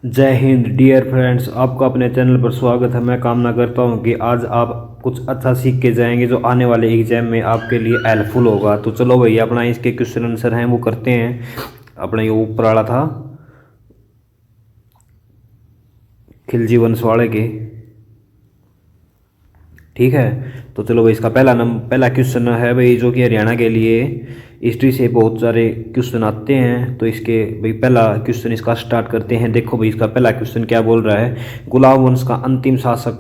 जय Hind dear friends, आपका अपने चैनल पर स्वागत है। मैं कामना करता हूं कि आज आप कुछ अच्छा सीख के जाएंगे जो आने वाले एग्जाम में आपके लिए हेल्पफुल होगा। तो चलो भाई, अपना इसके क्वेश्चन आंसर हैं वो करते हैं। अपना ये ऊपर वाला था खिलजी वंश वाले के, ठीक है। तो चलो भाई, इसका पहला क्वेश्चन है भाई, जो कि हरियाणा के लिए हिस्ट्री से बहुत सारे क्वेश्चन आते हैं। तो इसके भाई पहला क्वेश्चन इसका स्टार्ट करते हैं। देखो भाई, इसका पहला क्वेश्चन क्या बोल रहा है। गुलाम वंश का अंतिम शासक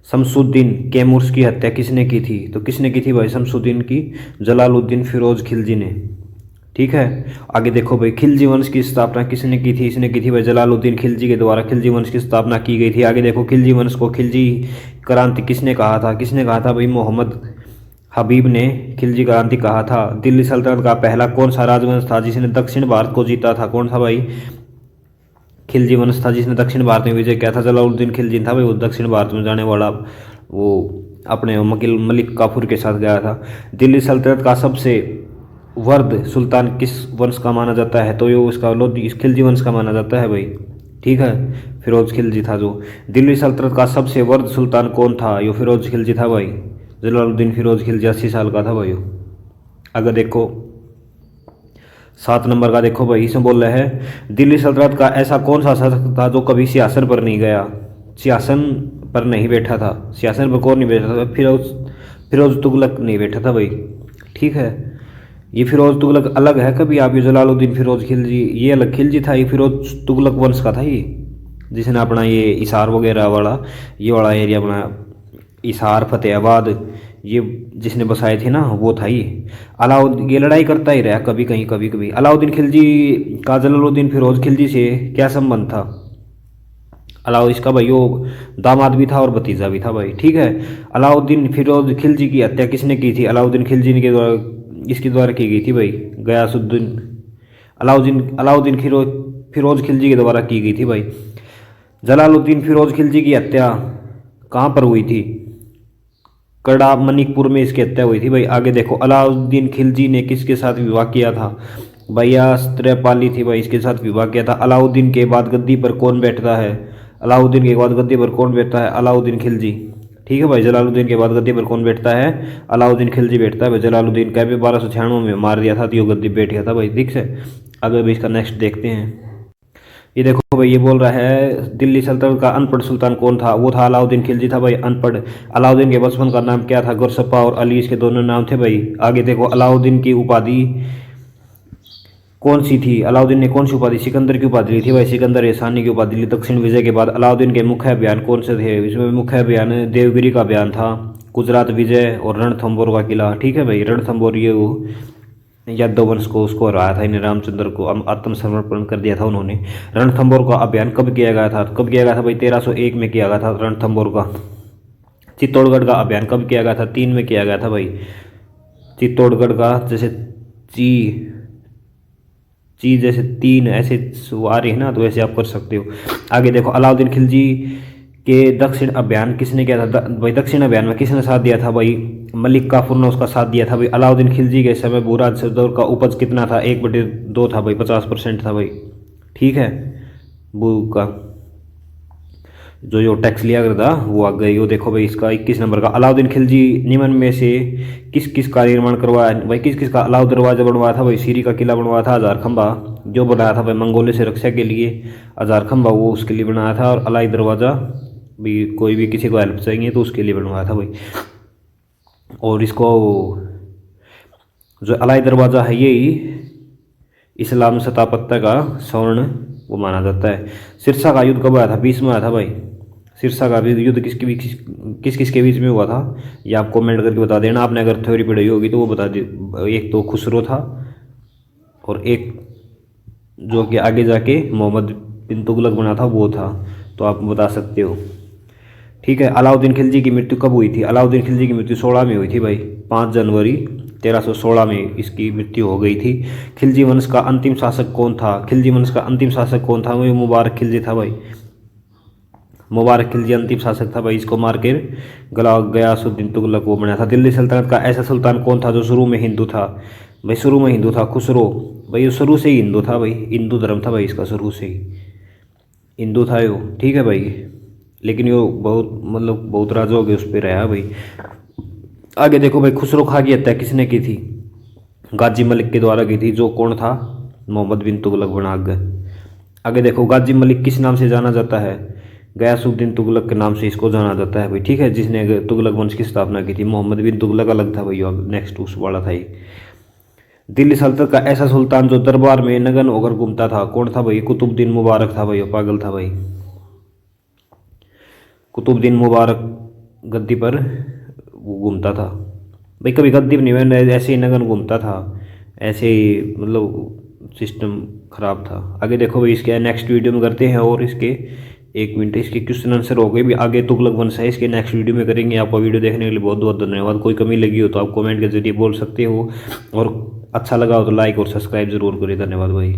शमसुद्दीन कैमूर की हत्या किसने की थी? तो किसने की थी भाई? शमसुद्दीन की जलालुद्दीन फिरोज खिलजी ने, ठीक है। आगे देखो भाई, खिलजी वंश की स्थापना किसने की थी? इसने की थी भाई जलालुद्दीन खिलजी के द्वारा खिलजी वंश की स्थापना की गई थी। आगे देखो, खिलजी वंश को खिलजी क्रांति किसने कहा था? किसने कहा था भाई? मोहम्मद हबीब ने खिलजी क्रांति कहा था। दिल्ली सल्तनत का पहला कौन सा राजवंश था जिसने दक्षिण भारत को जीता था? कौन सा भाई? खिलजी वंश था जिसने दक्षिण भारत में विजय किया था। जलालुद्दीन खिलजी था भाई, वो दक्षिण भारत में जाने वाला, वो अपने मकिल मलिक काफूर के साथ गया था। दिल्ली सल्तनत का सबसे वर्द सुल्तान किस वंश का माना जाता है? तो ये उसका लोधी इस खिलजी वंश का माना जाता है भाई, ठीक है। फिरोज खिलजी था जो। दिल्ली सल्तनत का सबसे वर्द सुल्तान कौन था? यो फिरोज खिलजी था भाई, जलालुद्दीन फिरोज खिलजी 80 साल का था भाई। अगर देखो 7 नंबर का, देखो भाई, इसमें बोल रहे हैं दिल्ली सल्तनत का ऐसा कौन सा शासक था जो कभी सिंहासन पर नहीं गया? सिंहासन पर नहीं बैठा था। सिंहासन पर कौन नहीं बैठा था? फिरोज तुगलक नहीं बैठा था भाई, ठीक है। ये फिरोज तुगलक अलग है, कभी आप ये जलालुद्दीन फिरोज खिलजी ये अलग खिलजी था। ये फिरोज तुगलक वंश का था ये, जिसने अपना ये इसार वगैरह वाला ये वाला एरिया बनाया, इसार फतेहाबाद, ये जिसने बसाए थे ना, वो था ये। अलाउद्दीन ये लड़ाई करता ही रहा कभी कहीं कभी कभी। अलाउद्दीन खिलजी का जलालुद्दीन फिरोज खिलजी से क्या संबंध था? इसका भाई वो दामाद भी था और भतीजा भी था भाई, ठीक है। अलाउद्दीन फिरोज खिलजी की हत्या किसने की थी? अलाउद्दीन खिलजी के द्वारा, इसके द्वारा की गई थी भाई, गयासुद्दीन अलाउद्दीन अलाउद्दीन फिरोज खिलजी के द्वारा की गई थी भाई। जलालुद्दीन फिरोज खिलजी की हत्या कहाँ पर हुई थी? कड़ा मणिकपुर में इसकी हत्या हुई थी भाई। आगे देखो, अलाउद्दीन खिलजी ने किसके साथ विवाह किया था? भैया स्त्रपाली थी भाई, इसके साथ विवाह किया था। अलाउद्दीन के बाद गद्दी पर कौन बैठता है? अलाउद्दीन के बाद गद्दी पर कौन बैठता है? अलाउद्दीन खिलजी, ठीक है भाई। जलालुद्दीन के बाद गद्दी पर कौन बैठता है? अलाउद्दीन खिलजी बैठता है भाई। जलालुद्दीन का भी 1296 में मार दिया था, तो ये गद्दी बैठ गया था भाई, ठीक है। अगर भी इसका नेक्स्ट देखते हैं। ये देखो भाई, ये बोल रहा है दिल्ली सल्तनत का अनपढ़ सुल्तान कौन था? वो था अलाउद्दीन खिलजी था भाई, अनपढ़। अलाउद्दीन के बचपन का नाम क्या था? गुरसप्पा और अली, इसके दोनों नाम थे भाई। आगे देखो, अलाउद्दीन की उपाधि कौन सी थी? अलाउद्दीन ने कौन सी उपाधि? सिकंदर की उपाधि ली थी भाई, सिकंदर एहसानी की उपाधि ली दक्षिण विजय के बाद। अलाउद्दीन के मुख्य अभियान कौन से थे? इसमें मुख्य अभियान देवगिरी का अभियान था, गुजरात विजय और रणथंभौर का किला, ठीक है भाई। रणथंभौर ये वो यादव वंश को उसको हराया था, इन्हें रामचंद्र को आत्मसमर्पण कर दिया था उन्होंने। रणथंभौर का अभियान कब किया गया था? कब किया गया था भाई? 1301 में किया गया था रणथंभौर का। चित्तौड़गढ़ का अभियान कब किया गया था? 3 में किया गया था भाई, चित्तौड़गढ़ का। जैसे ची ची जैसे 3 ऐसे आ रही है ना, तो ऐसे आप कर सकते हो। आगे देखो, अलाउद्दीन खिलजी के दक्षिण अभियान किसने किया था? भाई दक्षिण अभियान में किसने साथ दिया था भाई? मलिक काफूर ने उसका साथ दिया था भाई। अलाउद्दीन खिलजी के समय भू राजस्व दौर का उपज कितना था? 1/2 था भाई, 50% था भाई, ठीक है। भू का जो टैक्स लिया करता वो आ गई। वो देखो भाई, इसका 21 नंबर का, अलाउद्दीन खिलजी निम्न में से किस किस का निर्माण करवाया भाई? किस किस का? अलाउ दरवाजा बनवाया था भाई, सीरी का किला बनवाया था, हजार खंबा जो बनाया था भाई मंगोलियों से रक्षा के लिए, हजार खंबा वो उसके लिए बनाया था। और अलाई दरवाजा भी कोई भी किसी को हेल्प चाहिए तो उसके लिए बनवाया था भाई। और इसको जो अलाई दरवाजा है यही इस्लाम स्थापत्य का स्वर्ण वो माना जाता है। सिरसा का युद्ध कब आया था? 20 में आया था भाई। सिरसा का भी युद्ध किस किस के बीच में हुआ था? ये आप कमेंट करके बता देना। आपने अगर थ्योरी पढ़ी होगी तो वो बता दे। एक तो खुसरो था और एक जो कि आगे जाके मोहम्मद बिन तुगलक बना था वो था, तो आप बता सकते हो, ठीक है। अलाउद्दीन खिलजी की मृत्यु कब हुई थी? अलाउद्दीन खिलजी की मृत्यु 16 में हुई थी भाई, 5 जनवरी 1316 में इसकी मृत्यु हो गई थी। खिलजी वंश का अंतिम शासक कौन था? खिलजी वंश का अंतिम शासक कौन था? वो मुबारक खिलजी था भाई, मुबारक खिलजी अंतिम शासक था भाई। इसको मार के गयासुद्दीन तुगलक वो बनाया था। दिल्ली सल्तनत का ऐसा सुल्तान कौन था जो शुरू में हिंदू था? भाई शुरू में हिंदू था खुसरो भाई, शुरू से ही हिंदू था भाई, हिंदू धर्म था भाई इसका शुरू से ही। हिंदू था यो, ठीक है भाई। लेकिन यो बहुत मतलब बहुत राजा हो गए उस पर रहा भाई। आगे देखो भाई, खुसरो खां की हत्या किसने की थी? गाजी मलिक के द्वारा की थी, जो कौन था? मोहम्मद बिन तुगलक बना आगे। आगे देखो, गाजी मलिक किस नाम से जाना जाता है? गयासुद्दीन तुगलक के नाम से इसको जाना जाता है भाई, ठीक है, जिसने तुगलक वंश की स्थापना की थी। मोहम्मद बिन तुगलक अलग था भाई, नेक्स्ट उस वाला था ये। दिल्ली सल्तनत का ऐसा सुल्तान जो दरबार में नगन होकर घूमता था, कौन था भाई? कुतुबुद्दीन मुबारक था भाई, पागल था भाई। कुतुबुद्दीन मुबारक गद्दी पर वो घूमता था भाई, कभी गद्दी पर नहीं, मैंने ऐसे ही नगन घूमता था, ऐसे ही मतलब सिस्टम खराब था। आगे देखो भाई, इसके नेक्स्ट वीडियो में करते हैं। और इसके 1 मिनट, इसके क्वेश्चन आंसर हो गए भी, आगे तुगलक वंश है, इसके नेक्स्ट वीडियो में करेंगे। आपको वीडियो देखने के लिए बहुत बहुत धन्यवाद। कोई कमी लगी हो तो आप कमेंट के जरिए बोल सकते हो, और अच्छा लगा हो तो लाइक और सब्सक्राइब जरूर करें। धन्यवाद भाई।